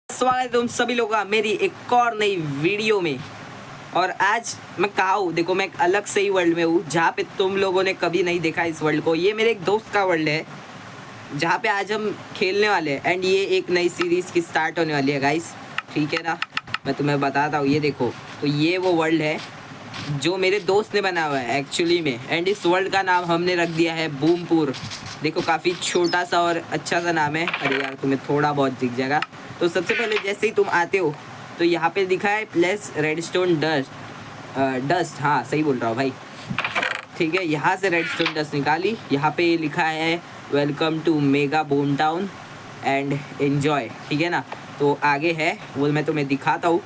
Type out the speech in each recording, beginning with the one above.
स्वागत है तुम सभी लोगों का मेरी एक और नई वीडियो में। और आज मैं कहा हूँ, देखो मैं एक अलग से ही वर्ल्ड में हूँ जहाँ पे तुम लोगों ने कभी नहीं देखा इस वर्ल्ड को। ये मेरे एक दोस्त का वर्ल्ड है जहाँ पे आज हम खेलने वाले हैं एंड ये एक नई सीरीज़ की स्टार्ट होने वाली है गाइस, ठीक है ना। मैं तुम्हें बताता हूँ, ये देखो तो ये वो वर्ल्ड है जो मेरे दोस्त ने बनाया हुआ है एक्चुअली में। एंड इस वर्ल्ड का नाम हमने रख दिया है बूमपुर। देखो काफ़ी छोटा सा और अच्छा सा नाम है। अरे यार तुम्हें थोड़ा बहुत दिख जाएगा। तो सबसे पहले जैसे ही तुम आते हो तो यहाँ पे लिखा है प्लेस रेडस्टोन डस्ट, हाँ सही बोल रहा हूँ भाई, ठीक है। यहाँ से रेडस्टोन डस्ट निकाली, यहाँ पे लिखा है welcome to mega boom town and enjoy, ठीक है ना। तो आगे है वो मैं तुम्हें दिखाता हूँ,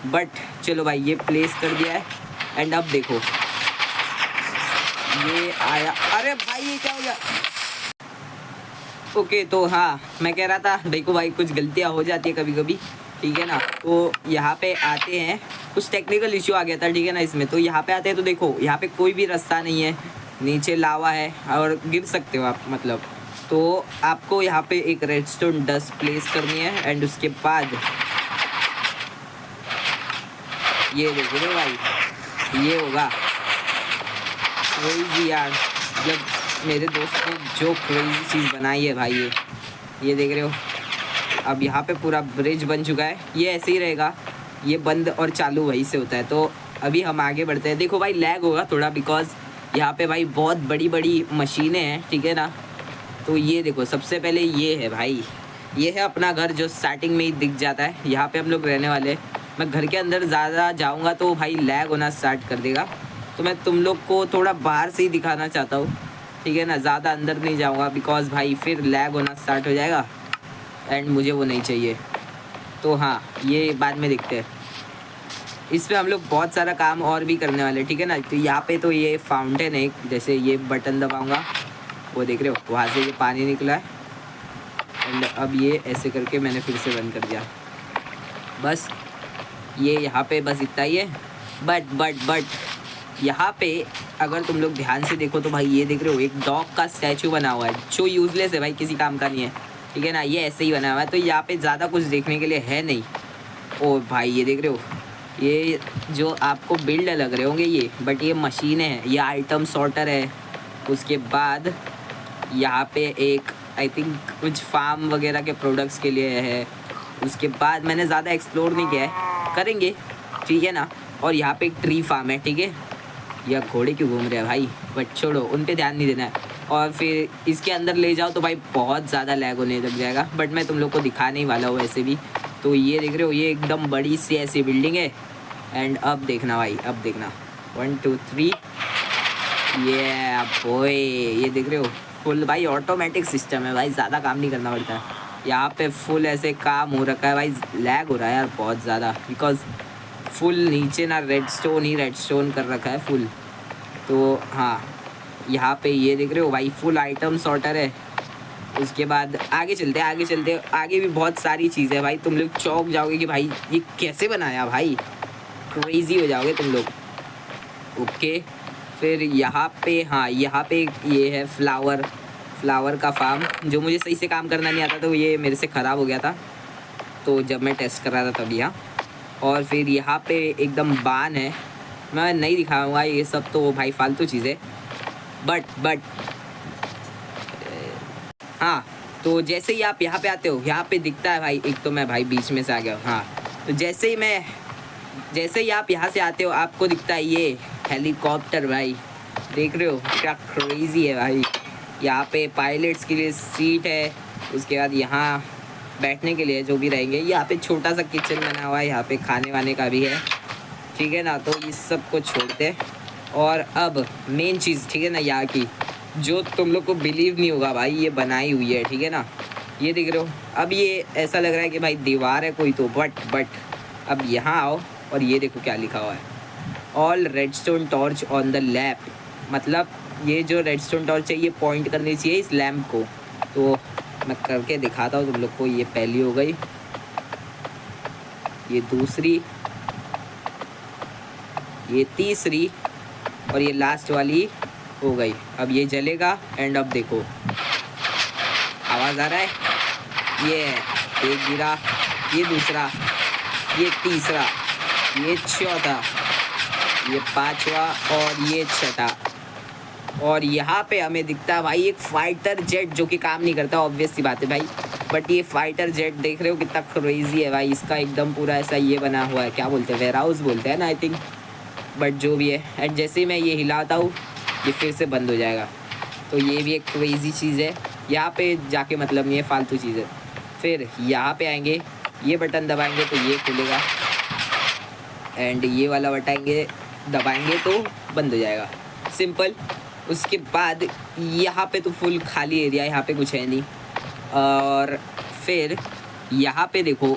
बट चलो भाई ये प्लेस कर दिया है। एंड अब देखो ये आया। अरे भाई ये क्या हो गया? ओके तो हाँ मैं कह रहा था, देखो भाई कुछ गलतियाँ हो जाती है कभी कभी, ठीक है ना। तो यहाँ पे आते हैं, कुछ टेक्निकल इशू आ गया था, ठीक है ना इसमें। तो यहाँ पे आते हैं तो देखो यहाँ पे कोई भी रास्ता नहीं है, नीचे लावा है और गिर सकते हो आप, मतलब। तो आपको यहाँ पे एक रेडस्टोन डस्ट प्लेस करनी है एंड उसके बाद ये देखो रे भाई ये होगा क्रेजी यार। मतलब मेरे दोस्त ने जो क्रेजी चीज़ बनाई है भाई, ये देख रहे हो। अब यहाँ पे पूरा ब्रिज बन चुका है, ये ऐसे ही रहेगा, ये बंद और चालू वहीं से होता है। तो अभी हम आगे बढ़ते हैं। देखो भाई लैग होगा थोड़ा बिकॉज यहाँ पे भाई बहुत बड़ी बड़ी मशीनें हैं, ठीक है ना। तो ये देखो सबसे पहले ये है भाई, ये है अपना घर जो स्टार्टिंग में ही दिख जाता है। यहाँ पे हम लोग रहने वाले हैं। मैं घर के अंदर ज़्यादा जाऊँगा तो भाई लैग होना स्टार्ट कर देगा, तो मैं तुम लोग को थोड़ा बाहर से ही दिखाना चाहता हूँ, ठीक है ना। ज़्यादा अंदर नहीं जाऊँगा बिकॉज भाई फिर लैग होना स्टार्ट हो जाएगा एंड मुझे वो नहीं चाहिए। तो हाँ ये बाद में देखते हैं। इस पर हम लोग बहुत सारा काम और भी करने वाले हैं, ठीक है ना। तो यहाँ पे तो ये फाउंटेन है, जैसे ये बटन दबाऊँगा वो देख रहे हो वहाँ से ये पानी निकला है एंड अब ये ऐसे करके मैंने फिर से बंद कर दिया। बस ये यहाँ पे बस इतना ही है। बट यहाँ पे अगर तुम लोग ध्यान से देखो तो भाई ये देख रहे हो एक डॉग का स्टैचू बना हुआ है जो यूजलेस है भाई, किसी काम का नहीं है, ठीक है ना। ये ऐसे ही बना हुआ है, तो यहाँ पे ज़्यादा कुछ देखने के लिए है नहीं। ओ भाई ये देख रहे हो, ये जो आपको बिल्ड लग रहे होंगे ये, बट ये मशीनें हैं, ये आइटम सॉर्टर है। उसके बाद यहाँ पे एक आई थिंक कुछ फार्म वगैरह के प्रोडक्ट्स के लिए है। उसके बाद मैंने ज़्यादा एक्सप्लोर नहीं किया है, करेंगे, ठीक है ना। और यहाँ पे एक ट्री फार्म है, ठीक है। यह घोड़े क्यों घूम रहे हैं भाई, बट छोड़ो उन पे ध्यान नहीं देना है। और फिर इसके अंदर ले जाओ तो भाई बहुत ज़्यादा लैग होने लग जाएगा, बट मैं तुम लोग को दिखाने ही वाला हूँ ऐसे भी। तो ये देख रहे हो ये एकदम बड़ी सी ऐसी बिल्डिंग है एंड अब देखना भाई, अब देखना 1 2 3 ये बॉय, ये देख रहे हो फुल भाई ऑटोमेटिक सिस्टम है भाई, ज़्यादा काम नहीं करना पड़ता है। यहाँ पे फुल ऐसे काम हो रखा है भाई। लैग हो रहा है यार बहुत ज़्यादा बिकॉज फुल नीचे ना रेडस्टोन कर रखा है फुल। तो हाँ यहाँ पे ये देख रहे हो भाई फुल आइटम सॉर्टर है। उसके बाद आगे चलते आगे भी बहुत सारी चीज़ें है भाई। तुम लोग चौंक जाओगे कि भाई ये कैसे बनाया भाई, क्रेजी हो जाओगे तुम लोग। ओके फिर यहाँ पे, हाँ यहाँ पे ये है फ्लावर का फार्म जो मुझे सही से काम करना नहीं आता, तो ये मेरे से ख़राब हो गया था तो जब मैं टेस्ट कर रहा था तब यहाँ। और फिर यहाँ पे एकदम बान है, मैं नहीं दिखाऊंगा ये सब तो भाई फालतू चीज़ें। बट हाँ तो जैसे ही आप यहाँ पे आते हो यहाँ पे दिखता है भाई, एक तो मैं भाई बीच में से आ गया हूँ। हाँ तो जैसे ही आप यहाँ से आते हो आपको दिखता है ये हेलीकॉप्टर भाई, देख रहे हो क्या क्रेजी है भाई। यहाँ पे पायलट्स के लिए सीट है। उसके बाद यहाँ बैठने के लिए जो भी रहेंगे, यहाँ पे छोटा सा किचन बना हुआ है, यहाँ पे खाने वाने का भी है, ठीक है ना। तो इस सब को छोड़ते हैं और अब मेन चीज़, ठीक है ना, यहाँ की जो तुम लोग को बिलीव नहीं होगा भाई ये बनाई हुई है, ठीक है ना। ये देख रहे हो अब ये ऐसा लग रहा है कि भाई दीवार है कोई तो, बट अब यहाँ आओ और ये देखो क्या लिखा हुआ है, all redstone torch on the lamp. मतलब ये जो रेडस्टोन टॉर्च है ये पॉइंट करनी चाहिए इस लैम्प को। तो मैं करके दिखाता हूँ तुम लोग को। ये पहली हो गई, ये दूसरी, ये तीसरी और ये लास्ट वाली हो गई। अब ये जलेगा एंड अब देखो आवाज़ आ रहा है, ये एक गिरा, ये दूसरा, ये तीसरा, ये चौथा, ये पांचवा और ये छठा। और यहाँ पे हमें दिखता है भाई एक फाइटर जेट जो कि काम नहीं करता, ऑब्वियस सी बात है भाई। बट ये फाइटर जेट देख रहे हो कितना क्रेजी है भाई। इसका एकदम पूरा ऐसा ये बना हुआ है, क्या बोलते हैं, वेयर हाउस बोलते हैं ना आई थिंक, बट जो भी है। एंड जैसे ही मैं ये हिलाता हूँ ये फिर से बंद हो जाएगा। तो ये भी एक क्रेजी चीज़ है। यहाँ पे जाके मतलब नहीं है, फालतू चीज़ है। फिर यहाँ पे आएंगे, ये बटन दबाएंगे तो ये खुलेगा, एंड ये वाला बटाएंगे दबाएंगे तो बंद हो जाएगा, सिंपल। उसके बाद यहाँ पे तो फुल खाली एरिया, यहाँ पे कुछ है नहीं। और फिर यहाँ पे देखो,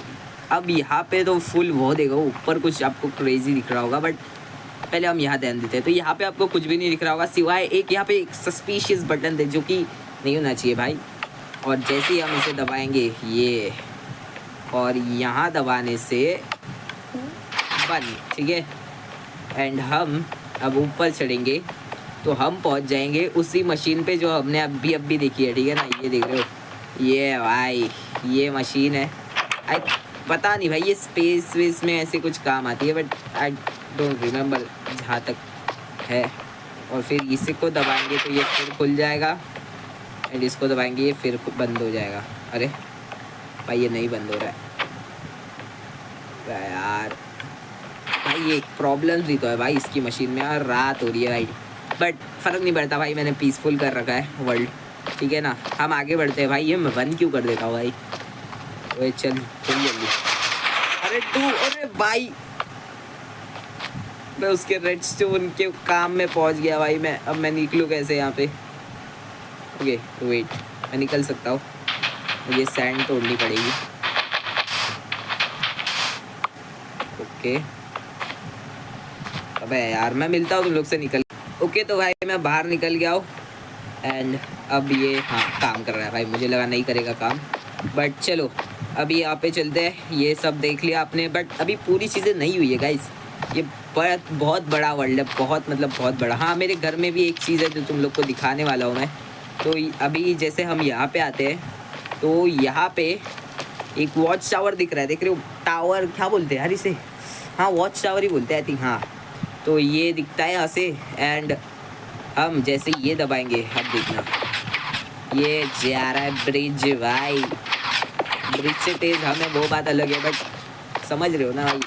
अब यहाँ पे तो फुल वो देखो, ऊपर कुछ आपको क्रेजी दिख रहा होगा, बट पहले हम यहाँ ध्यान देते हैं। तो यहाँ पे आपको कुछ भी नहीं दिख रहा होगा सिवाय एक यहाँ पे एक सस्पिशियस बटन थे जो कि नहीं होना चाहिए भाई। और जैसे ही हम इसे दबाएंगे ये, और यहाँ दबाने से बंद, ठीक है। एंड हम अब ऊपर चढ़ेंगे तो हम पहुंच जाएंगे उसी मशीन पे जो हमने अभी देखी है, ठीक है ना। ये देख रहे हो, ये भाई ये मशीन है। आई पता नहीं भाई ये स्पेस वेस में ऐसे कुछ काम आती है, बट आई डोंट रिमेम्बर जहाँ तक है। और फिर इसी को दबाएंगे तो ये फिर खुल जाएगा, एंड इसको दबाएंगे ये फिर बंद हो जाएगा। अरे भाई ये नहीं बंद हो रहा है यार। भाई ये प्रॉब्लम भी तो है भाई इसकी मशीन में, यार रात हो रही है भाई, बट फ़र्क नहीं पड़ता भाई, मैंने पीसफुल कर रखा है वर्ल्ड, ठीक है ना। हम आगे बढ़ते हैं भाई। ये मैं बंद क्यों कर देता हूँ भाई, ओए चल जल्दी। अरे तू, अरे भाई मैं उसके रेडस्टोन के काम में पहुँच गया भाई। मैं अब मैं निकलूँ कैसे यहाँ पे? ओके वेट, मैं निकल सकता हूँ, मुझे सैंड तोड़नी पड़ेगी। ओके अबे यार मैं मिलता हूँ तुम लोग से निकल। ओके तो भाई मैं बाहर निकल गया हूँ, एंड अब ये हाँ काम कर रहा है भाई, मुझे लगा नहीं करेगा काम, बट चलो अभी यहाँ पे चलते हैं। ये सब देख लिया आपने, बट अभी पूरी चीज़ें नहीं हुई है गाइस। ये बहुत बड़ा वर्ल्ड है, बहुत मतलब बहुत बड़ा। हाँ मेरे घर में भी एक चीज़ है जो तुम लोग को दिखाने वाला हूँ मैं। तो अभी जैसे हम यहाँ पे आते हैं तो यहाँ पे एक वॉच टावर दिख रहा है, देख रहे हो, टावर क्या बोलते हैं यार इसे, हाँ वॉच टावर ही बोलते हैं आई थिंक, हाँ। तो ये दिखता है यहाँ से, एंड हम जैसे ये दबाएंगे, अब देखना ये जा रहा है ब्रिज भाई। ब्रिज से तेज़ हमें वो बात अलग है, बट समझ रहे हो ना भाई।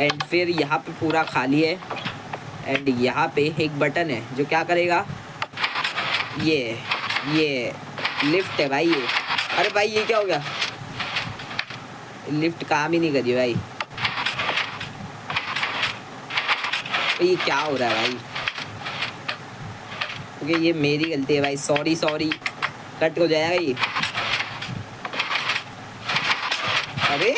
एंड फिर यहाँ पे पूरा खाली है, एंड यहाँ पे एक बटन है जो क्या करेगा, ये लिफ्ट है भाई ये। अरे भाई ये क्या हो गया, लिफ्ट काम ही नहीं करी भाई। तो ये क्या हो रहा है भाई? ओके ये मेरी गलती है भाई, सॉरी। कट हो जाएगा ये। अरे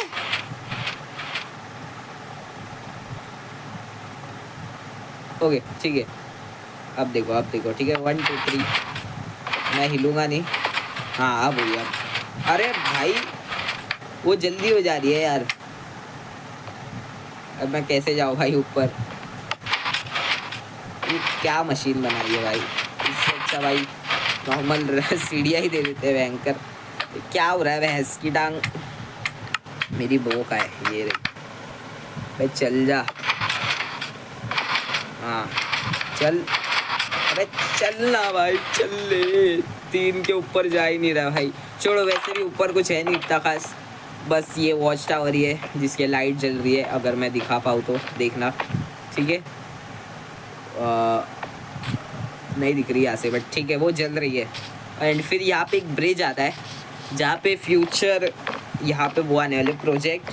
ओके ठीक है, अब देखो ठीक है, 1 2 3, मैं हिलूंगा नहीं, हाँ अब हो गया। अरे भाई वो जल्दी हो जा रही है यार, अब मैं कैसे जाऊँ भाई ऊपर? ये क्या मशीन बनाई है भाई, इससे अच्छा भाई नॉर्मल सीढ़ियाँ ही दे देते हैं भयंकर। क्या हो रहा है भैंस की टांग, मेरी बो का है ये रे भाई, चल जा, हाँ चल, अरे चल ना भाई चल ले। 3 के ऊपर जा ही नहीं रहा भाई, छोड़ो वैसे भी ऊपर कुछ है नहीं इतना खास, बस ये वॉच टावर ही है जिसकी लाइट जल रही है, अगर मैं दिखा पाऊँ तो देखना, ठीक है। नहीं दिख रही यहाँ से, बट ठीक है वो जल रही है। एंड फिर यहाँ पे एक ब्रिज आता है जहाँ पे फ्यूचर यहाँ पे वो आने वाले प्रोजेक्ट।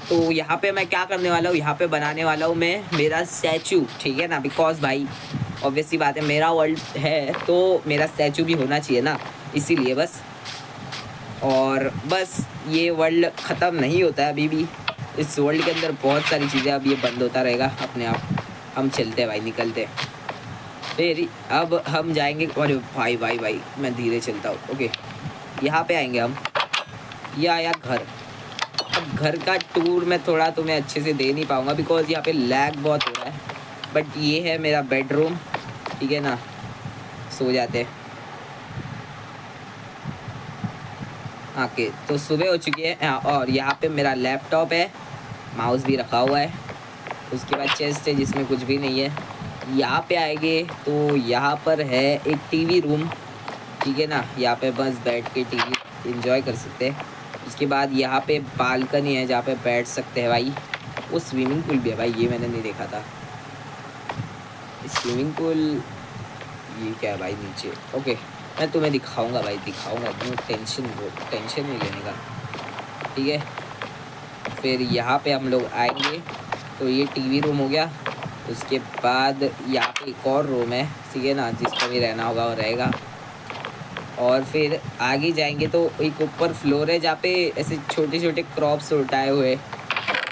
तो यहाँ पे मैं क्या करने वाला हूँ, यहाँ पे बनाने वाला हूँ मैं मेरा स्टैचू, ठीक है ना, बिकॉज भाई ऑब्वियसली बात है मेरा वर्ल्ड है तो मेरा स्टैचू भी होना चाहिए ना, इसीलिए बस। और बस ये वर्ल्ड ख़त्म नहीं होता है अभी भी, इस वर्ल्ड के अंदर बहुत सारी चीज़ें, अब ये बंद होता रहेगा अपने आप। हम चलते हैं भाई, निकलते हैं। फिर अब हम जाएंगे, अरे भाई मैं धीरे चलता हूँ। ओके यहाँ पे आएंगे हम, ये आया घर। अब घर का टूर मैं थोड़ा तुम्हें अच्छे से दे नहीं पाऊँगा बिकॉज यहाँ पे लैग बहुत हो रहा है, बट ये है मेरा बेडरूम, ठीक है ना, सो जाते हैं। ओके, तो सुबह हो चुकी है। और यहाँ पे मेरा लैपटॉप है, माउस भी रखा हुआ है। उसके बाद चेस्ट है जिसमें कुछ भी नहीं है। यहाँ पे आएंगे तो यहाँ पर है एक टीवी रूम, ठीक है ना। यहाँ पे बस बैठ के टीवी एंजॉय कर सकते हैं। उसके बाद यहाँ पे बालकनी है जहाँ पे बैठ सकते हैं भाई। वो स्विमिंग पूल भी है भाई, ये मैंने नहीं देखा था। स्विमिंग पूल ये क्या है भाई नीचे? ओके, मैं तुम्हें दिखाऊंगा भाई, दिखाऊंगा। टेंशन नहीं लेने का, ठीक है। फिर यहाँ पे हम लोग आएंगे तो ये टीवी रूम हो गया। उसके बाद यहाँ पे एक और रूम है, ठीक है ना, जिसको भी रहना होगा वो रहेगा। और फिर आगे जाएंगे तो एक ऊपर फ्लोर है जहाँ पे ऐसे छोटे छोटे क्रॉप्स उठाए हुए,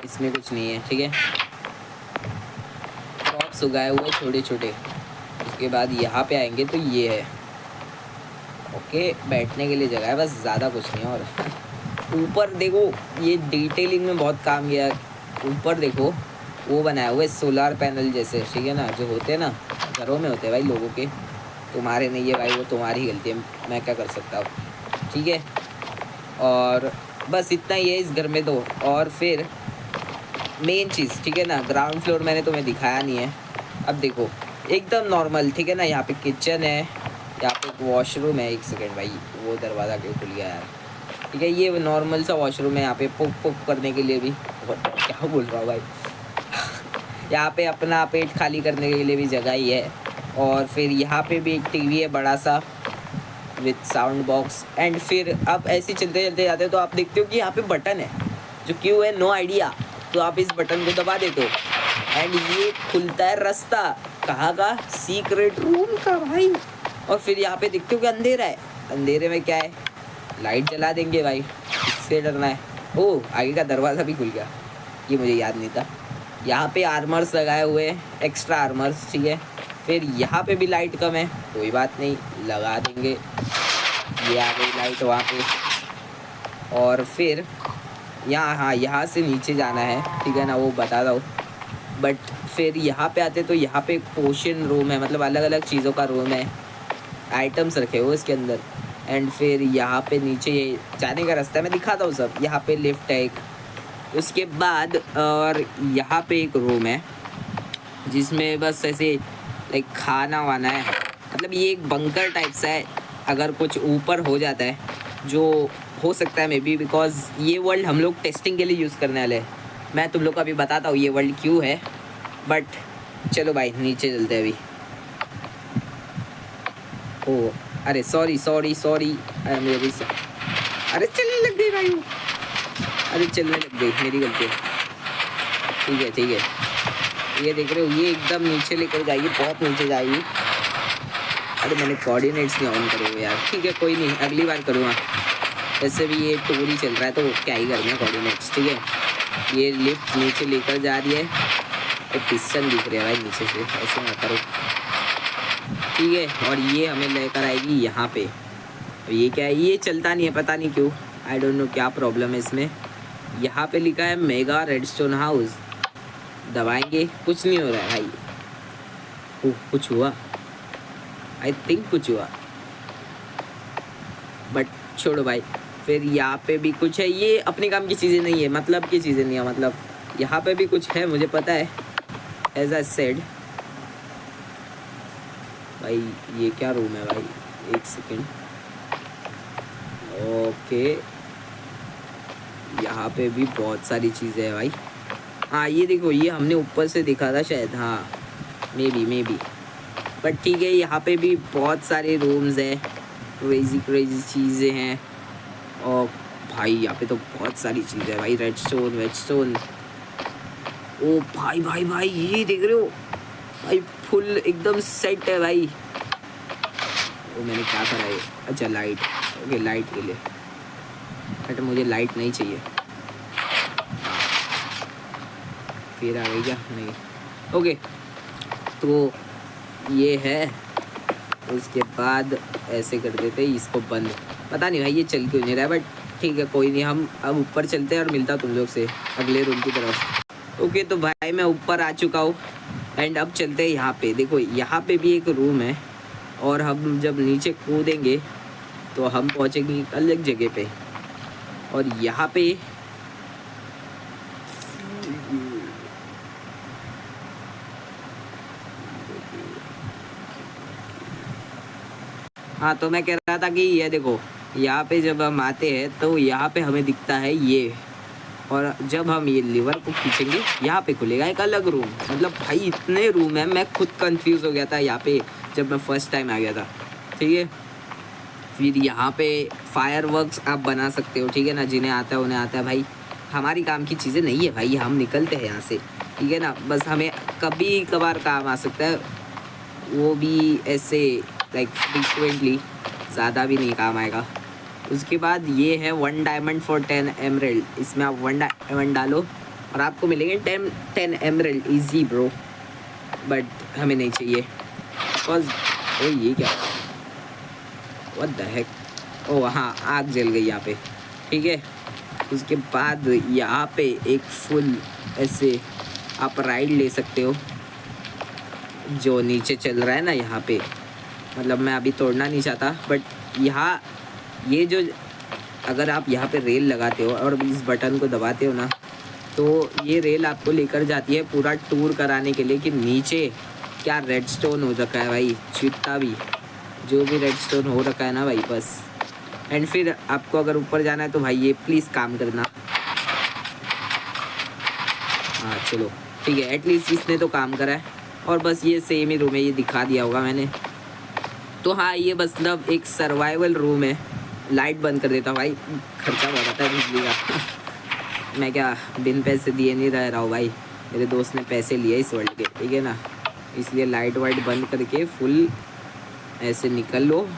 इसमें कुछ नहीं है, ठीक है। क्रॉप्स उगाए हुए छोटे छोटे। उसके बाद यहाँ पे आएंगे तो ये है, ओके, बैठने के लिए जगह है, बस ज़्यादा कुछ नहीं है। और ऊपर देखो, ये डिटेलिंग में बहुत काम किया है। ऊपर देखो वो बनाया हुआ है सोलर पैनल जैसे, ठीक है ना, जो होते हैं ना घरों में होते हैं भाई लोगों के। तुम्हारे नहीं है भाई, वो तुम्हारी गलती है, मैं क्या कर सकता हूँ, ठीक है। और बस इतना ही है इस घर में तो। और फिर मेन चीज़, ठीक है ना, ग्राउंड फ्लोर मैंने तुम्हें दिखाया नहीं है। अब देखो एकदम नॉर्मल, ठीक है ना। यहाँ पे किचन है, यहाँ पे एक वॉशरूम है। एक सेकेंड भाई, वो दरवाज़ा क्यों खुल गया यार, ठीक है। ये नॉर्मल सा वॉशरूम है, यहाँ पे पुक पुक करने के लिए भी। क्या बोल रहा हूँ भाई यहाँ पे अपना पेट खाली करने के लिए भी जगह ही है। और फिर यहाँ पे भी एक टीवी है बड़ा सा विथ साउंड बॉक्स। एंड फिर अब ऐसे चलते चलते जाते हो तो आप देखते हो कि यहाँ पे बटन है, जो क्यों है नो आइडिया। तो आप इस बटन को दबा देते हो एंड ये खुलता है रास्ता कहाँ का, सीक्रेट रूम का भाई। और फिर यहाँ पे देखते हो कि अंधेरा है, अंधेरे में क्या है, लाइट जला देंगे भाई, इससे डरना है। ओह, आगे का दरवाज़ा भी खुल गया, ये मुझे याद नहीं था। यहाँ पे आर्मर्स लगाए हुए हैं, एक्स्ट्रा आर्मर्स, ठीक है। फिर यहाँ पे भी लाइट कम है, कोई बात नहीं, लगा देंगे। ये आ गई लाइट वहाँ पे। और फिर यहाँ, हाँ, यहाँ से नीचे जाना है, ठीक है ना, वो बता दो। बट फिर यहाँ पे आते तो यहाँ पे पोशन रूम है, मतलब अलग अलग चीज़ों का रूम है, आइटम्स रखे हुए इसके अंदर। एंड फिर यहाँ पे नीचे ये जाने का रास्ता है, मैं दिखाता हूँ सब। यहाँ पे लिफ्ट है एक। उसके बाद और यहाँ पे एक रूम है जिसमें बस ऐसे लाइक खाना वाना है, मतलब ये एक बंकर टाइप सा है। अगर कुछ ऊपर हो जाता है, जो हो सकता है मे बी, बिकॉज ये वर्ल्ड हम लोग टेस्टिंग के लिए यूज़ करने वाले हैं। मैं तुम लोग को अभी बताता हूँ ये वर्ल्ड क्यों है। बट चलो भाई नीचे चलते हैं अभी। ओ अरे सॉरी, मेरी अरे चलने लग गई भाई, अरे चलने लग गई, मेरी गलती है, ठीक है। ये देख रहे हो, ये एकदम नीचे लेकर जाएगी, बहुत नीचे जाएगी। अरे मैंने कोऑर्डिनेट्स नहीं ऑन करे हुए यार, ठीक है कोई नहीं, अगली बार करूँगा। वैसे भी ये टूर ही चल रहा है तो क्या ही करना है कोऑर्डिनेट्स, ठीक है। ये लिफ्ट नीचे लेकर जा रही है, तो पिस्टन दिख रहे हैं भाई नीचे से, ऐसे ना करो, ठीक है। और ये हमें लेकर आएगी यहाँ पे। ये क्या है, ये चलता नहीं है, पता नहीं क्यों, आई डोंट नो क्या प्रॉब्लम है इसमें। यहाँ पे लिखा है मेगा रेडस्टोन हाउस, दबाएंगे, कुछ नहीं हो रहा है भाई। ओह कुछ हुआ, आई थिंक कुछ हुआ, बट छोड़ो भाई। फिर यहाँ पे भी कुछ है, ये अपने काम की चीज़ें नहीं है, मतलब की चीज़ें नहीं है, मतलब यहाँ पे भी कुछ है, मुझे पता है, एज आई सेड। भाई ये क्या रूम है भाई, एक सेकेंड, ओके। यहाँ पे भी बहुत सारी चीज़ें हैं भाई। हाँ ये देखो, ये हमने ऊपर से देखा था शायद, हाँ मे बी, बट ठीक है। यहाँ पे भी बहुत सारे रूम्स हैं, क्रेजी चीज़ें हैं। और भाई यहाँ पे तो बहुत सारी चीज़ें हैं भाई, रेडस्टोन। ओ भाई ये देख रहे हो भाई, फुल एकदम सेट है भाई। वो मैंने क्या करा है, अच्छा लाइट, ओके लाइट के लिए, बट मुझे लाइट नहीं चाहिए। फिर आ गई क्या, नहीं, ओके। तो ये है, उसके बाद ऐसे कर देते इसको बंद, पता नहीं भाई ये चल क्यों नहीं रहा है, बट ठीक है कोई नहीं। हम अब ऊपर चलते हैं और मिलता तुम लोग से अगले रूम की तरफ। ओके तो भाई मैं ऊपर आ चुका हूँ एंड अब चलते हैं यहाँ पे। देखो यहाँ पे भी एक रूम है, और हम जब नीचे कूदेंगे तो हम पहुँचेंगे एक अलग जगह पे, और यहाँ पे हाँ, तो मैं कह रहा था कि ये देखो, यहाँ पे जब हम आते हैं तो यहाँ पे हमें दिखता है ये, और जब हम ये लीवर को खींचेंगे यहाँ पे खुलेगा एक अलग रूम। मतलब भाई इतने रूम है, मैं खुद कंफ्यूज हो गया था यहाँ पे जब मैं फर्स्ट टाइम आ गया था। ठीक है, फिर यहाँ पे फायरवर्क्स आप बना सकते हो, ठीक है ना, जिन्हें आता है उन्हें आता है भाई, हमारी काम की चीज़ें नहीं है भाई, हम निकलते हैं यहाँ से, ठीक है ना। बस हमें कभी कभार काम आ सकता है, वो भी ऐसे लाइक फ्रिक्वेंटली, ज़्यादा भी नहीं काम आएगा। उसके बाद ये है 1 डायमंड फॉर 10 एमरल्ड, इसमें आप 1 डायमंड डालो और आपको मिलेंगे 10 एमरल्ड ईजी ब्रो, बट हमें नहीं चाहिए बिकॉज ओ ये क्या, व्हाट द हेक, ओ हाँ आग जल गई यहाँ पे, ठीक है। उसके बाद यहाँ पे एक फुल ऐसे आप राइड ले सकते हो जो नीचे चल रहा है ना यहाँ पे, मतलब मैं अभी तोड़ना नहीं चाहता, बट यहाँ ये जो अगर आप यहाँ पे रेल लगाते हो और इस बटन को दबाते हो ना, तो ये रेल आपको लेकर जाती है पूरा टूर कराने के लिए कि नीचे क्या रेडस्टोन हो रखा है भाई, जितना भी जो भी रेडस्टोन हो रखा है ना भाई बस। एंड फिर आपको अगर ऊपर जाना है तो भाई ये प्लीज़ काम करना। हाँ चलो ठीक है, एटलीस्ट इसने तो काम करा है। और बस ये सेम ही रूम है, ये दिखा दिया होगा मैंने। तो हाँ ये मतलब एक सर्वाइवल रूम है। लाइट बंद कर देता हूँ भाई, खर्चा बहुत आता है बिजली का। मैं क्या बिन पैसे दिए नहीं रह रहा हूँ भाई, मेरे दोस्त ने पैसे लिए इस वर्ल्ड के, ठीक है ना, इसलिए लाइट वाइट बंद करके फुल ऐसे निकल लो।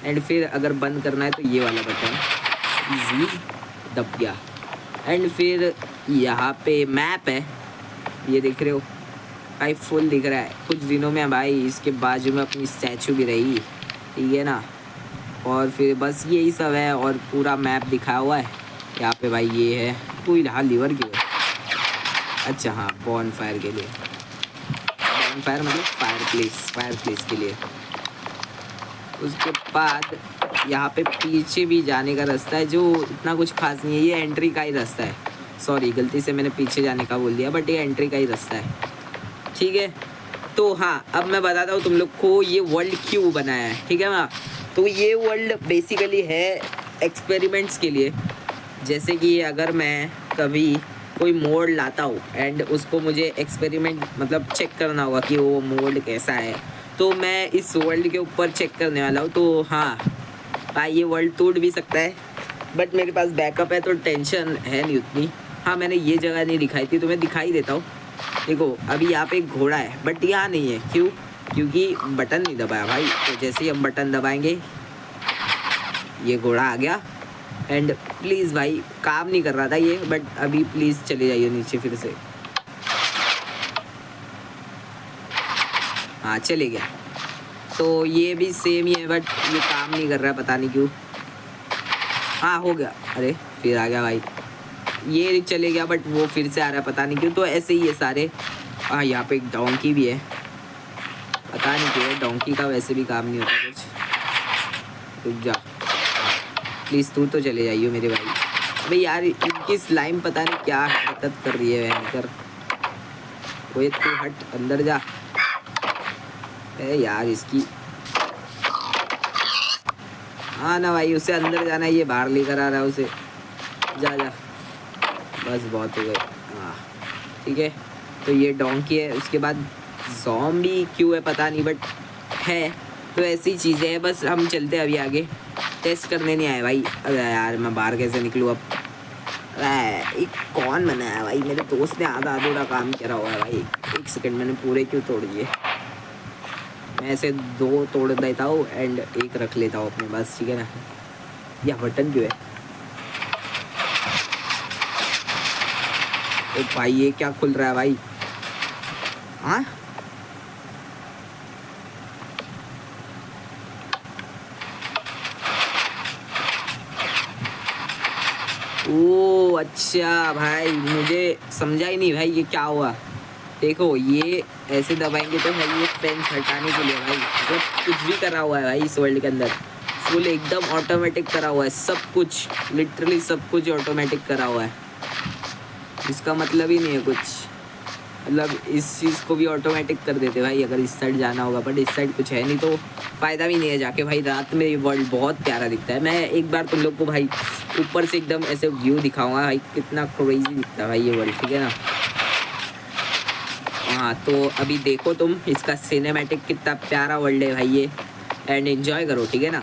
एंड फिर अगर बंद करना है तो ये वाला बटन इजी दब गया। एंड फिर यहाँ पे मैप है, ये देख रहे हो भाई, फुल दिख रहा है। कुछ दिनों में भाई इसके बाजू में अपनी स्टैचू भी रही, ठीक है ना। और फिर बस यही सब है और पूरा मैप दिखाया हुआ है यहाँ पे भाई। ये है कोई हाँ लीवर क्यों है, अच्छा हाँ बॉन फायर के लिए, बॉन फायर मतलब फायर प्लेस के लिए। उसके बाद यहाँ पे पीछे भी जाने का रास्ता है जो इतना कुछ खास नहीं है, ये एंट्री का ही रास्ता है। सॉरी गलती से मैंने पीछे जाने का बोल दिया, बट ये एंट्री का ही रास्ता है, ठीक है। तो हाँ अब मैं बताता हूँ तुम लोग को ये वर्ल्ड क्यों बनाया है, ठीक है ना। तो ये वर्ल्ड बेसिकली है एक्सपेरिमेंट्स के लिए। जैसे कि अगर मैं कभी कोई मोड लाता हूँ एंड उसको मुझे एक्सपेरिमेंट मतलब चेक करना होगा कि वो मोड कैसा है, तो मैं इस वर्ल्ड के ऊपर चेक करने वाला हूँ। तो हाँ भाई ये वर्ल्ड टूट भी सकता है, बट मेरे पास बैकअप है तो टेंशन है नहीं उतनी। हाँ मैंने ये जगह नहीं दिखाई थी तो मैं दिखाई देता हूँ। देखो अभी यहाँ पे एक घोड़ा है बट यहाँ नहीं है, क्यों? क्योंकि बटन नहीं दबाया भाई। तो जैसे ही हम बटन दबाएंगे ये घोड़ा आ गया। एंड प्लीज़ भाई काम नहीं कर रहा था ये, बट अभी प्लीज़ चले जाइए नीचे फिर से। हाँ चले गया। तो ये भी सेम ही है बट ये काम नहीं कर रहा है, पता नहीं क्यों। हाँ हो गया, अरे फिर आ गया भाई। ये चले गया बट वो फिर से आ रहा है, पता नहीं क्यों। तो ऐसे ही है सारे। हाँ यहाँ पे एक डोंकी भी है, पता नहीं क्यों। डोंकी का वैसे भी काम नहीं होता कुछ। रुक जा प्लीज़, तू तो चले जाइए मेरे भाई। अबे यार इनकी स्लाइम पता नहीं क्या हरकत कर रही है भयंकर। वो तू हट अंदर जा। अरे यार इसकी, हाँ ना भाई उसे अंदर जाना है, ये बाहर लेकर आ रहा है उसे। जा जा बस बहुत हो गए। हाँ ठीक है, तो ये डोंकी है। उसके बाद ज़ॉम्बी क्यों है पता नहीं बट है। तो ऐसी चीज़ें हैं, बस हम चलते हैं अभी आगे। टेस्ट करने नहीं आए भाई। अरे यार मैं बाहर कैसे निकलूँ अब। अरे कौन बनाया भाई, मेरे दोस्त ने आधा अधूरा काम करा हुआ है भाई। एक सेकंड, मैंने पूरे क्यों तोड़ दिए। मैं ऐसे 2 तोड़ देता हूँ एंड एक रख लेता हूँ अपने पास, ठीक है ना। यह बटन क्यों है? ओ भाई ये क्या खुल रहा है भाई? हाँ ओ अच्छा भाई, मुझे समझा ही नहीं भाई ये क्या हुआ। देखो ये ऐसे दबाएंगे तो भाई ये फेंस हटाने के लिए भाई, मतलब कुछ भी करा हुआ है भाई इस वर्ल्ड के अंदर। फुल एकदम ऑटोमेटिक करा हुआ है सब कुछ, लिटरली सब कुछ ऑटोमेटिक करा हुआ है। इसका मतलब ही नहीं है कुछ, मतलब इस चीज़ को भी ऑटोमेटिक कर देते भाई अगर इस साइड जाना होगा, बट इस साइड कुछ है नहीं तो फ़ायदा भी नहीं है जाके भाई। रात में ये वर्ल्ड बहुत प्यारा दिखता है। मैं एक बार तुम लोग को भाई ऊपर से एकदम ऐसे व्यू दिखाऊंगा भाई, कितना क्रेजी दिखता है भाई ये वर्ल्ड, ठीक है ना। हाँ तो अभी देखो तुम इसका सिनेमैटिक, कितना प्यारा वर्ल्ड है भाई ये, एंड एंजॉय करो, ठीक है ना।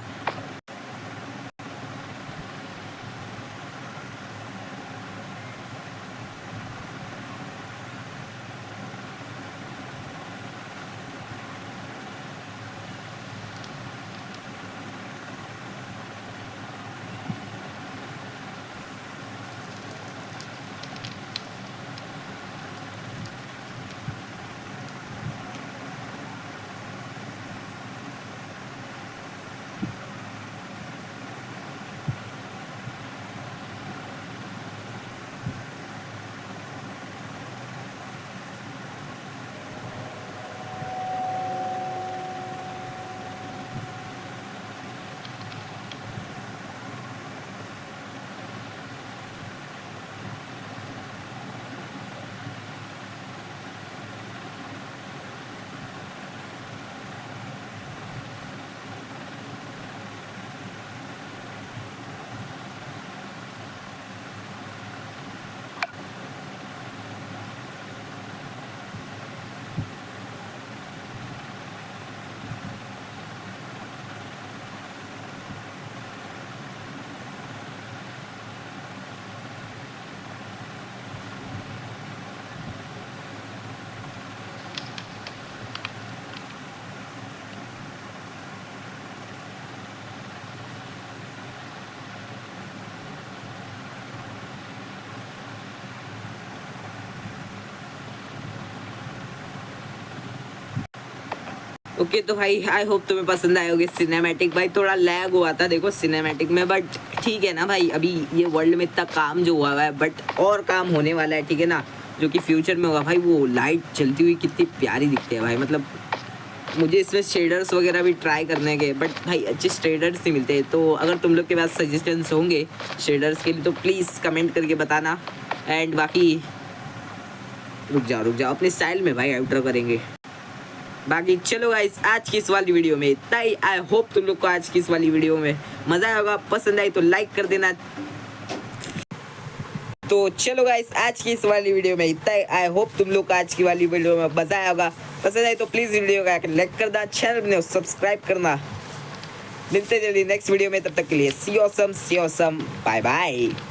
ओके तो भाई आई होप तुम्हें पसंद आए होगे सिनेमैटिक। भाई थोड़ा लैग हुआ था देखो सिनेमैटिक में, बट ठीक है ना भाई। अभी ये वर्ल्ड में इतना काम जो हुआ है, बट और काम होने वाला है, ठीक है ना, जो कि फ्यूचर में होगा। भाई वो लाइट चलती हुई कितनी प्यारी दिखती है भाई, मतलब मुझे इसमें शेडर्स वगैरह भी ट्राई करने के, बट भाई अच्छे शेडर्स नहीं मिलते। तो अगर तुम लोग के पास सजेशंस होंगे शेडर्स के लिए तो प्लीज़ कमेंट करके बताना। एंड बाकी रुक जाओ अपने स्टाइल में भाई आउटर करेंगे। बाकी चलो गाइस आज की इस वाली वीडियो में इतना ही। आई होप तुम लोग को आज की इस वाली वीडियो में मज़ा आया होगा, पसंद आई तो लाइक कर देना। तो चलो गाइस आज की इस वाली वीडियो में इतना ही। आई होप तुम लोग को आज की वाली वीडियो में मज़ा आया होगा, पसंद आई तो प्लीज़ वीडियो का लाइक कर देना, चैनल में सब्सक्राइब करना। मिलते जल्दी नेक्स्ट वीडियो में, तब तक के लिए सी ऑसम बाय बाय।